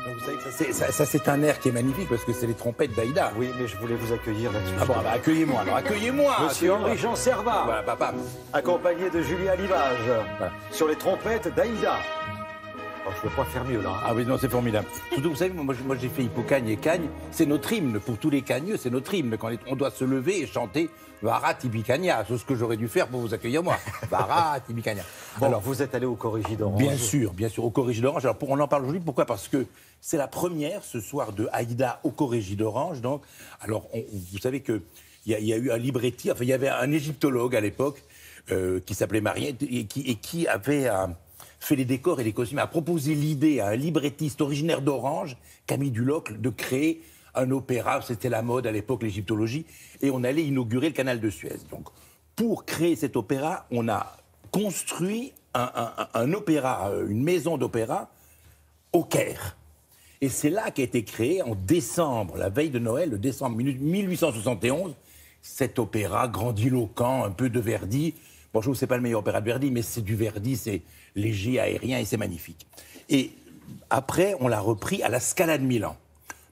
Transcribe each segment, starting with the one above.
Donc vous savez que ça, c'est un air qui est magnifique parce que c'est les trompettes d'Aïda. Oui, mais je voulais vous accueillir là-dessus. Ah bon, bah accueillez-moi alors, accueillez-moi. Monsieur Henri-Jean Servat, Voilà, papa. accompagné de Julien Livage, sur les trompettes d'Aïda. Oh, je ne peux pas faire mieux, là. Ah oui, non, c'est formidable. Surtout, vous savez, moi j'ai fait Hippocagne et Cagne. C'est notre hymne, pour tous les cagneux, c'est notre hymne. Quand on doit se lever et chanter Vara Tibicagna. C'est ce que j'aurais dû faire pour vous accueillir, moi. Vara Tibicagna. Bon, alors, vous êtes allé au Corrigi d'Orange. Bien sûr, au Corrigi d'Orange. Alors, on en parle aujourd'hui, pourquoi? Parce que c'est la première, ce soir, de Aïda au Corrigi d'Orange. Donc, alors, vous savez qu'il y a eu un libretti, enfin, il y avait un égyptologue à l'époque qui s'appelait Marien et qui avait fait les décors et les costumes, a proposé l'idée à un librettiste originaire d'Orange, Camille Duloc, de créer un opéra. C'était la mode à l'époque, l'égyptologie, et on allait inaugurer le canal de Suez. Donc, pour créer cet opéra, on a construit un opéra, une maison d'opéra au Caire. Et c'est là qu'a été créé en décembre, la veille de Noël, le décembre 1871, cet opéra grandiloquent, un peu de Verdi. Bon, je trouve que ce n'est pas le meilleur opéra de Verdi, mais c'est du Verdi, c'est léger, aérien et c'est magnifique. Et après, on l'a repris à la Scala de Milan.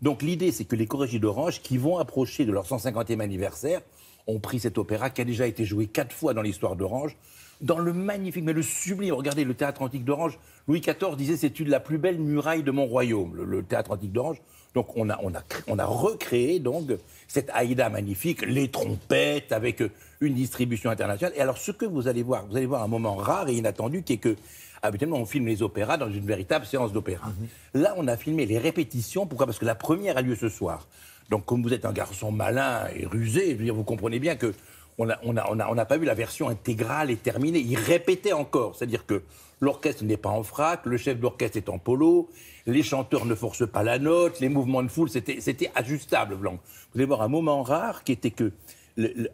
Donc l'idée, c'est que les Corrigi d'Orange, qui vont approcher de leur 150e anniversaire, ont pris cet opéra qui a déjà été joué 4 fois dans l'histoire d'Orange, dans le magnifique, mais le sublime, regardez, le Théâtre Antique d'Orange, Louis XIV disait c'est la plus belle muraille de mon royaume, le Théâtre Antique d'Orange. Donc on a recréé donc cette Aïda magnifique, les trompettes avec une distribution internationale. Et alors ce que vous allez voir un moment rare et inattendu qui est que habituellement on filme les opéras dans une véritable séance d'opéra. Là on a filmé les répétitions. Pourquoi? Parce que la première a lieu ce soir. Donc comme vous êtes un garçon malin et rusé, je veux dire, vous comprenez bien que on n'a pas vu la version intégrale et terminée. Il répétait encore, c'est-à-dire que l'orchestre n'est pas en frac, le chef d'orchestre est en polo, les chanteurs ne forcent pas la note, les mouvements de foule, c'était ajustable, Blanc. Vous allez voir un moment rare qui était que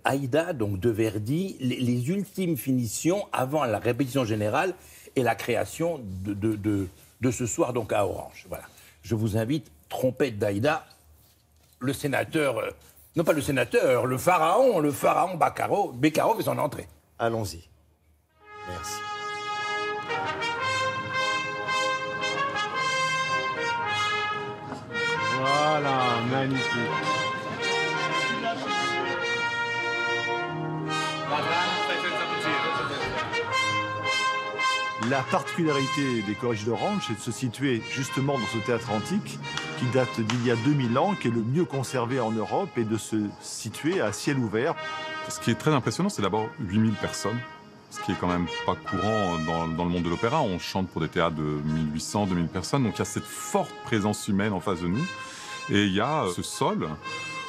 Aïda, donc de Verdi, les ultimes finitions avant la répétition générale et la création de ce soir donc à Orange. Voilà. Je vous invite, trompette d'Aïda, le sénateur... non pas le sénateur, le pharaon Beccaro fait son entrée. Allons-y. Merci. Voilà, magnifique. La particularité des Corrigi d'Orange, c'est de se situer justement dans ce théâtre antique qui date d'il y a 2000 ans, qui est le mieux conservé en Europe, et de se situer à ciel ouvert. Ce qui est très impressionnant, c'est d'abord 8000 personnes, ce qui est quand même pas courant dans le monde de l'opéra. On chante pour des théâtres de 1800, 2000 personnes, donc il y a cette forte présence humaine en face de nous. Et il y a ce sol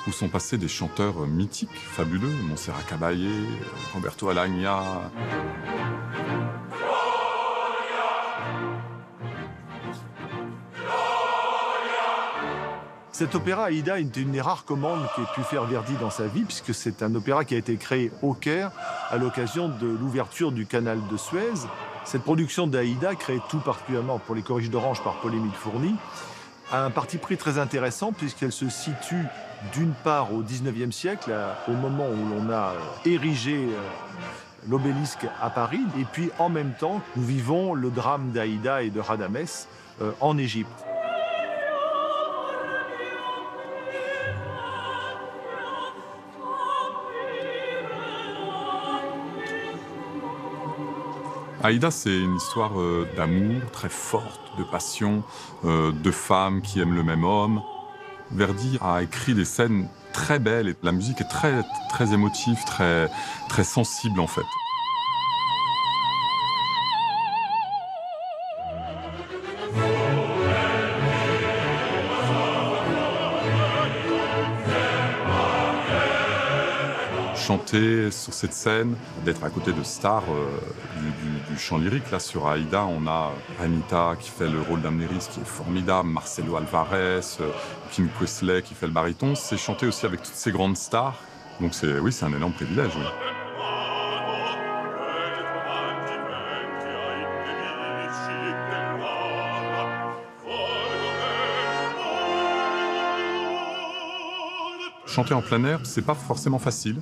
où sont passés des chanteurs mythiques, fabuleux, Montserrat Caballé, Roberto Alagna. Cet opéra, Aïda, était une des rares commandes qu'ait pu faire Verdi dans sa vie, puisque c'est un opéra qui a été créé au Caire à l'occasion de l'ouverture du canal de Suez. Cette production d'Aïda, créée tout particulièrement pour les Corrigi d'Orange par Paul-Émile Fourny, a un parti pris très intéressant, puisqu'elle se situe d'une part au XIXe siècle, au moment où l'on a érigé l'obélisque à Paris, et puis en même temps, nous vivons le drame d'Aïda et de Radamès en Égypte. Aïda, c'est une histoire d'amour très forte, de passion, de femmes qui aiment le même homme. Verdi a écrit des scènes très belles et la musique est très, très émotive, très, très sensible en fait. Chanter sur cette scène, d'être à côté de stars du chant lyrique. Là, sur Aïda, on a Anita qui fait le rôle d'Amnéris, qui est formidable, Marcelo Alvarez, Kim Quesley qui fait le baryton. C'est chanter aussi avec toutes ces grandes stars. Donc oui, c'est un énorme privilège. Oui. Chanter en plein air, c'est pas forcément facile.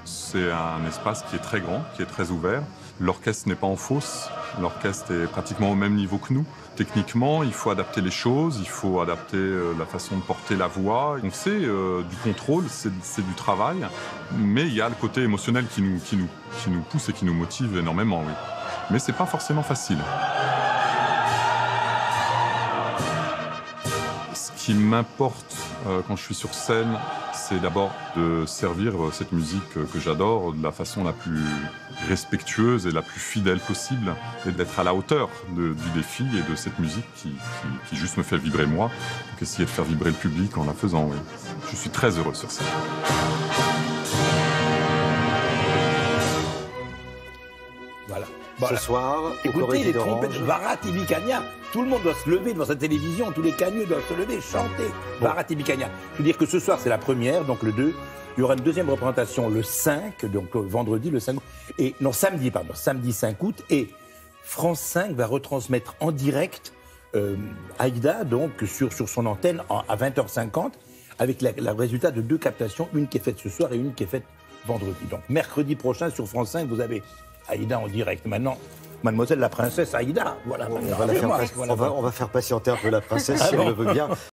C'est un espace qui est très grand, qui est très ouvert. L'orchestre n'est pas en fausse, l'orchestre est pratiquement au même niveau que nous. Techniquement, il faut adapter les choses, il faut adapter la façon de porter la voix. On sait du contrôle, c'est du travail, mais il y a le côté émotionnel qui nous pousse et qui nous motive énormément, oui. Mais c'est pas forcément facile. Ce qui m'importe quand je suis sur scène, c'est d'abord de servir cette musique que j'adore de la façon la plus respectueuse et la plus fidèle possible, et d'être à la hauteur du défi et de cette musique qui juste me fait vibrer moi, donc essayer de faire vibrer le public en la faisant, oui. Je suis très heureux sur scène. Voilà. Ce soir, au Écoutez, Corrégie les d'Orange. trompettes, Varat-Ibikania, tout le monde doit se lever devant sa télévision, tous les cagneux doivent se lever, chanter Varat-Ibikania. Je veux dire que ce soir, c'est la première, donc le 2. Il y aura une deuxième représentation le 5, donc vendredi, le 5 août. Samedi 5 août. Et France 5 va retransmettre en direct Aïda, donc sur son antenne à 20h50, avec le résultat de 2 captations, une qui est faite ce soir et une qui est faite vendredi. Donc mercredi prochain sur France 5, vous avez Aïda en direct. Maintenant, Mademoiselle la princesse Aïda. Voilà. On va faire patienter un peu la princesse si elle le veut bien.